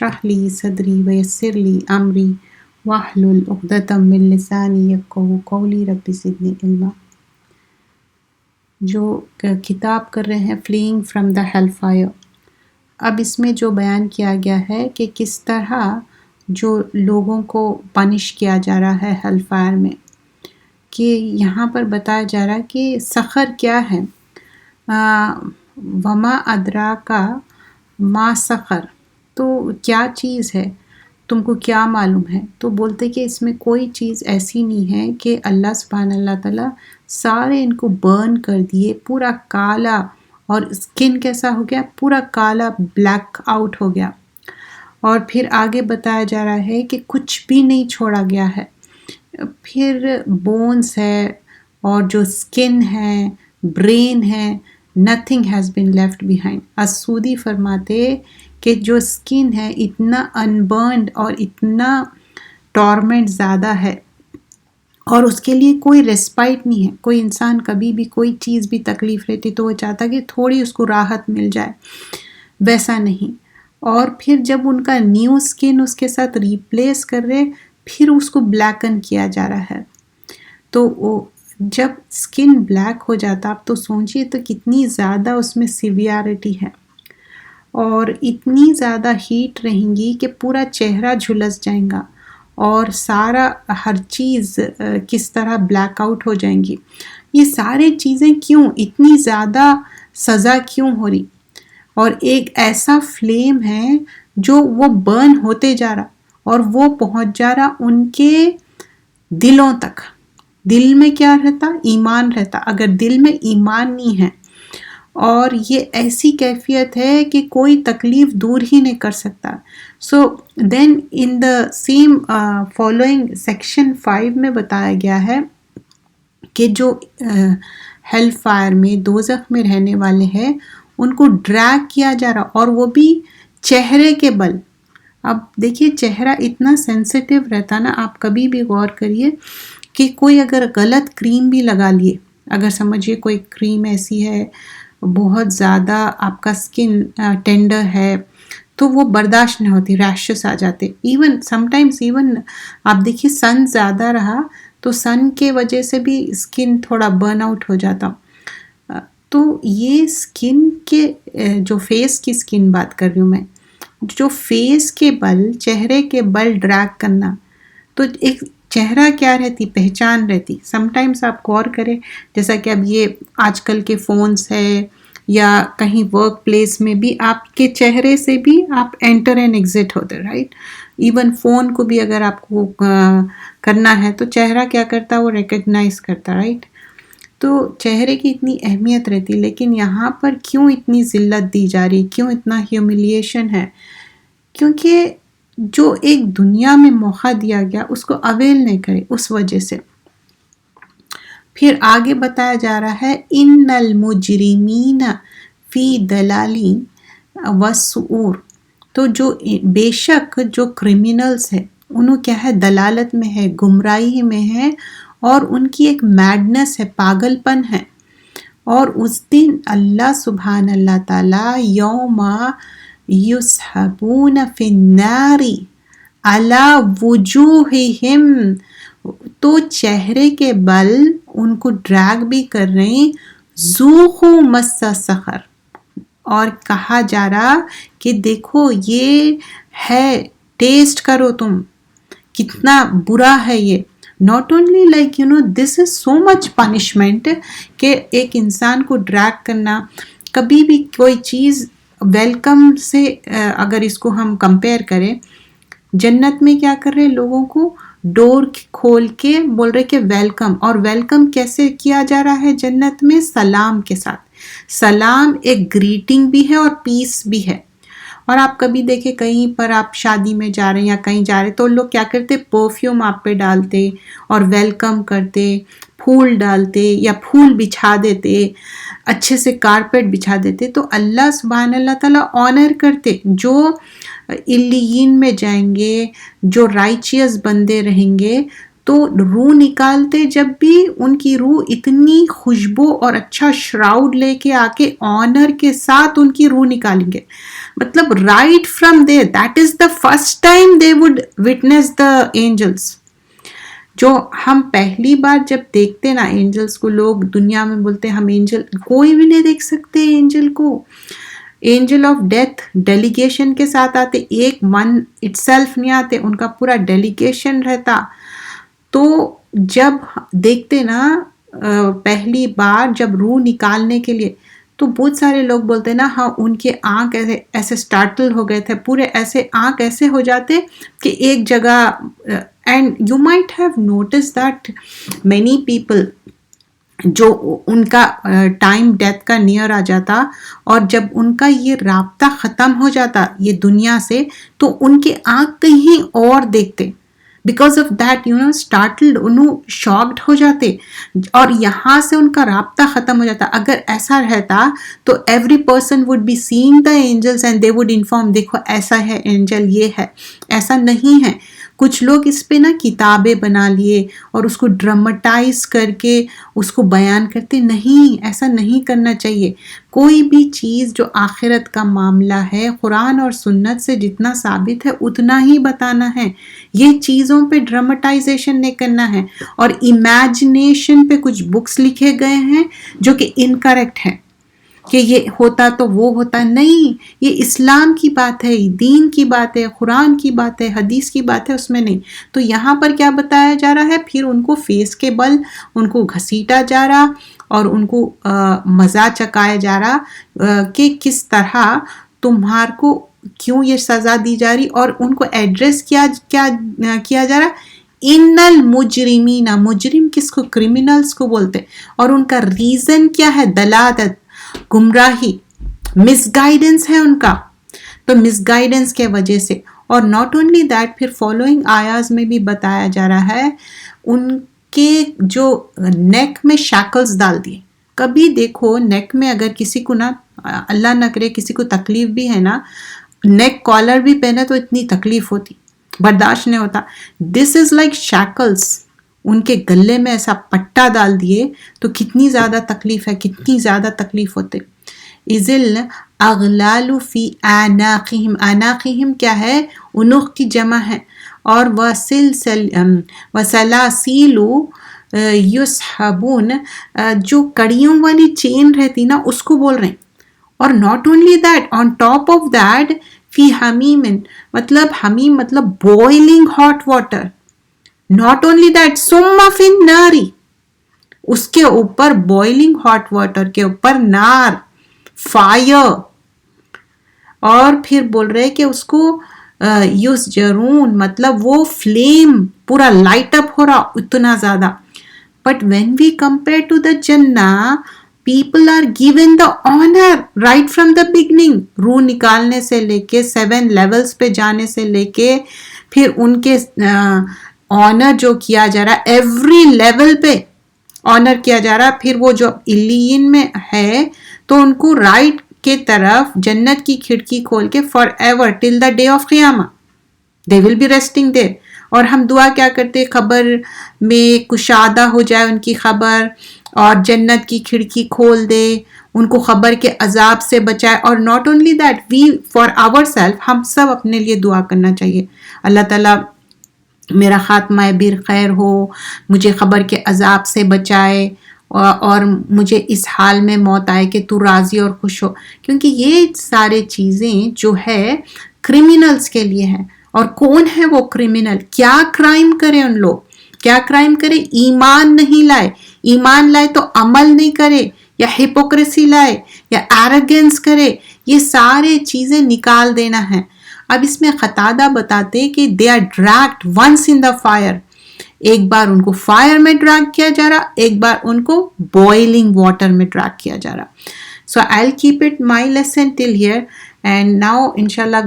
اشرح لی صدری ویسر لی امری واحلل عقدۃ من لسانی یفقہوا قولی رب زدنی علما۔ جو کتاب کر رہے ہیں فلیئنگ فرام دا ہیل فائر۔ اب اس میں جو بیان کیا گیا ہے کہ کس طرح جو لوگوں کو پنش کیا جا رہا ہے ہیل فائر میں، کہ یہاں پر بتایا جا رہا ہے کہ سخر کیا ہے، وما ادراکا ما سخر، تو کیا چیز ہے، تم کو کیا معلوم ہے؟ تو بولتے کہ اس میں کوئی چیز ایسی نہیں ہے کہ اللہ سبحانہ اللہ تعالیٰ سارے ان کو برن کر دیے، پورا کالا، اور اسکن کیسا ہو گیا، پورا کالا بلیک آؤٹ ہو گیا۔ اور پھر آگے بتایا جا رہا ہے کہ کچھ بھی نہیں چھوڑا گیا ہے، پھر بونز ہے اور جو اسکن ہے، برین ہے، nothing has been left behind۔ السودی فرماتے کہ جو اسکن ہے اتنا انبرنڈ اور اتنا ٹارمنٹ زیادہ ہے، اور اس کے لیے کوئی ریسپائٹ نہیں ہے۔ کوئی انسان کبھی بھی کوئی چیز بھی تکلیف رہتی تو وہ چاہتا کہ تھوڑی اس کو راحت مل جائے، ویسا نہیں۔ اور پھر جب ان کا نیو اسکن اس کے ساتھ ریپلیس کر رہے، پھر اس کو بلیکن کیا جا رہا ہے۔ تو وہ جب اسکن بلیک ہو جاتا، آپ تو سوچیے تو کتنی زیادہ اس میں سیویارٹی ہے، اور اتنی زیادہ ہیٹ رہیں گی کہ پورا چہرہ جھلس جائے گا، اور سارا ہر چیز کس طرح بلیک آؤٹ ہو جائیں گی۔ یہ سارے چیزیں کیوں اتنی زیادہ سزا کیوں ہو رہی؟ اور ایک ایسا فلیم ہے جو وہ برن ہوتے جا رہا، اور وہ پہنچ جا رہا ان کے دلوں تک۔ دل میں کیا رہتا؟ ایمان رہتا۔ اگر دل میں ایمان نہیں ہے، اور یہ ایسی کیفیت ہے کہ کوئی تکلیف دور ہی نہیں کر سکتا۔ سو دین ان دا سیم فالوئنگ سیکشن 5 میں بتایا گیا ہے کہ جو ہیل فائر میں، دوزخ میں رہنے والے ہیں، ان کو ڈریگ کیا جا رہا، اور وہ بھی چہرے کے بل۔ اب دیکھیے چہرہ اتنا سینسیٹیو رہتا نا، آپ کبھی بھی غور کریے کہ کوئی اگر غلط کریم بھی لگا لیے، اگر سمجھیے کوئی کریم ایسی ہے بہت زیادہ آپ کا سکن ٹینڈر ہے، تو وہ برداشت نہیں ہوتی، ریشز آ جاتے۔ ایون سم ٹائمز ایون آپ دیکھیے سن زیادہ رہا تو سن کے وجہ سے بھی سکن تھوڑا برن آؤٹ ہو جاتا۔ تو یہ سکن کے جو فیس کی سکن بات کر رہی ہوں میں، جو فیس کے بل، چہرے کے بل ڈریگ کرنا، تو ایک چہرہ کیا رہتی؟ پہچان رہتی۔ سم ٹائمز آپ غور کریں، جیسا کہ اب یہ آج کل کے فونز ہے، یا کہیں ورک پلیس میں بھی آپ کے چہرے سے بھی آپ انٹر اینڈ ایگزٹ ہوتے، رائٹ؟ ایون فون کو بھی اگر آپ کو کرنا ہے تو چہرہ کیا کرتا؟ وہ ریکگنائز کرتا، رائٹ؟ تو چہرے کی اتنی اہمیت رہتی، لیکن یہاں پر کیوں اتنی ذلت دی جا رہی، کیوں اتنا ہیوملیشن ہے؟ کیونکہ جو ایک دنیا میں موقع دیا گیا اس کو اویل نہیں کرے، اس وجہ سے۔ پھر آگے بتایا جا رہا ہے ان المجرمین فی ضلال وسعور، تو جو بے شک جو کرمنلز ہے انہوں کیا ہے؟ دلالت میں ہے، گمراہی میں ہے، اور ان کی ایک میڈنس ہے، پاگل پن ہے۔ اور اس دن اللہ سبحان اللہ تعالی یوم یسحبون فی النار علی وجوہہم، تو چہرے کے بل ان کو ڈریگ بھی کر رہے ہیں، ذوقوا مس سقر، اور کہا جا رہا کہ دیکھو یہ ہے، ٹیسٹ کرو تم، کتنا برا ہے یہ۔ not only like this is so much punishment کہ ایک انسان کو ڈریگ کرنا، کبھی بھی کوئی چیز ویلکم سے اگر اس کو ہم کمپیئر کریں، جنت میں کیا کر رہے لوگوں کو؟ ڈور کھول کے بول رہے کہ ویلکم، اور ویلکم کیسے کیا جا رہا ہے جنت میں؟ سلام کے ساتھ۔ سلام ایک گریٹنگ بھی ہے اور پیس بھی ہے۔ اور آپ کبھی دیکھیں کہیں پر آپ شادی میں جا رہے ہیں یا کہیں جا رہے تو لوگ کیا کرتے؟ پرفیوم آپ پہ ڈالتے اور ویلکم کرتے، پھول ڈالتے یا پھول بچھا دیتے، اچھے سے کارپیٹ بچھا دیتے۔ تو اللہ سبحانہ اللہ تعالیٰ آنر کرتے جو علیین میں جائیں گے، جو رائچیس بندے رہیں گے، تو روح نکالتے جب بھی ان کی روح اتنی خوشبو اور اچھا شراؤڈ لے کے آ کے آنر کے ساتھ ان کی روح نکالیں گے. مطلب right from there that is the first time they would witness the angels. جو ہم پہلی بار جب دیکھتے نا اینجلس کو، لوگ دنیا میں بولتے ہم اینجل کوئی بھی نہیں دیکھ سکتے اینجل کو. اینجل آف ڈیتھ ڈیلیگیشن کے ساتھ آتے، ایک ون اٹ سیلف نہیں آتے، ان کا پورا ڈیلیگیشن رہتا. تو جب دیکھتے نا پہلی بار جب روح نکالنے کے لیے، تو بہت سارے لوگ بولتے نا ہاں ان کے آنکھ ایسے سٹارٹل ہو گئے تھے، پورے ایسے آنکھ ایسے ہو جاتے کہ ایک جگہ. And you might have noticed that many people جو ان کا ٹائم ڈیتھ کا نیئر آ جاتا اور جب ان کا یہ رابطہ ختم ہو جاتا یہ دنیا سے، تو ان کے آنکھ کہیں اور دیکھتے. بیکاز آف دیٹ اسٹارٹلڈ، انہوں شاکڈ ہو جاتے اور یہاں سے ان کا رابطہ ختم ہو جاتا. اگر ایسا رہتا تو every person would be seeing the angels and they would inform, دیکھو ایسا ہے اینجل، یہ ہے. ایسا نہیں ہے. کچھ لوگ اس پہ نا کتابیں بنا لیے اور اس کو ڈرامٹائز کر کے اس کو بیان کرتے. نہیں، ایسا نہیں کرنا چاہیے. کوئی بھی چیز جو آخرت کا معاملہ ہے قرآن اور سنت سے جتنا ثابت ہے اتنا ہی بتانا ہے. یہ چیزوں پہ ڈرامٹائزیشن نہیں کرنا ہے. اور امیجنیشن پہ کچھ بکس لکھے گئے ہیں جو کہ انکریکٹ ہے کہ یہ ہوتا تو وہ ہوتا. نہیں، یہ اسلام کی بات ہے، دین کی بات ہے، قرآن کی بات ہے، حدیث کی بات ہے، اس میں نہیں. تو یہاں پر کیا بتایا جا رہا ہے؟ پھر ان کو فیس کے بل ان کو گھسیٹا جا رہا اور ان کو مزہ چکایا جا رہا کہ کس طرح تمہار کو کیوں یہ سزا دی جا رہی. اور ان کو ایڈریس کیا جا رہا؟ ان المجرمین. مجرم کس کو؟ کرمنلز کو بولتے. اور ان کا ریزن کیا ہے؟ دلالت، گمراہی، مس گائیڈنس ہے ان کا. تو مس گائیڈنس کے وجہ سے. اور ناٹ اونلی دیٹ، پھر فالوئنگ آیاز میں بھی بتایا جا رہا ہے ان کے جو نیک میں شیکلز ڈال دیے. کبھی دیکھو نیک میں اگر کسی کو نا اللہ نہ کرے کسی کو تکلیف بھی ہے نا، نیک کالر بھی پہنے تو اتنی تکلیف ہوتی، برداشت نہیں ہوتا. دس از لائک شیکلز. ان کے گلے میں ایسا پٹا ڈال دیے تو کتنی زیادہ تکلیف ہے، کتنی زیادہ تکلیف ہوتے. اذل اغلال فی اعناقہم. اعناقہم کیا ہے؟ عنق کی جمع ہے. اور وسلاسل یسحبون، جو کڑیوں والی چین رہتی نا اس کو بول رہے ہیں. اور not only that, on top of that فی حمیم، مطلب حمیم مطلب boiling hot water. Not only that ثم فی النار، اس کے اوپر بوائلنگ ہاٹ واٹر کے اوپر نار، فائر. اور پھر بول رہے کہ اس کو یسجرون، مطلب وہ فلیم پورا لائٹ اپ ہو رہا اتنا زیادہ. But when we compare to the جنہ، people are given the honor right from the beginning. روح نکالنے سے لے کے 7 levels پہ جانے سے لے کے پھر ان کے آنر جو کیا جا رہا ہے ایوری لیول پہ آنر کیا جا رہا. پھر وہ جو علیین میں ہے تو ان کو رائٹ کے طرف جنت کی کھڑکی کھول کے forever till the day of قیامہ they will be resting there. اور ہم دعا کیا کرتے؟ خبر میں کشادہ ہو جائے ان کی خبر اور جنت کی کھڑکی کھول دے، ان کو خبر کے عذاب سے بچائے. اور not only that, we for our self, ہم سب اپنے لیے دعا کرنا چاہیے. اللہ تعالیٰ میرا خاتمہ بیر خیر ہو، مجھے خبر کے عذاب سے بچائے اور مجھے اس حال میں موت آئے کہ تو راضی اور خوش ہو. کیونکہ یہ سارے چیزیں جو ہے کرمنلز کے لیے ہیں. اور کون ہے وہ کرمنل؟ کیا کرائم کرے ان لوگ؟ کیا کرائم کرے؟ ایمان نہیں لائے. ایمان لائے تو عمل نہیں کرے، یا ہپوکریسی لائے، یا ایروگنس کرے. یہ سارے چیزیں نکال دینا ہے. اب اس میں قتادہ بتاتے کہ they are dragged once in the fire. ایک بار ان کو فائر میں ڈریگ کیا جا رہا، ایک بار ان کو بوائلنگ واٹر میں ڈریگ کیا جا رہا. So I'll keep it my lesson till here, and now inshallah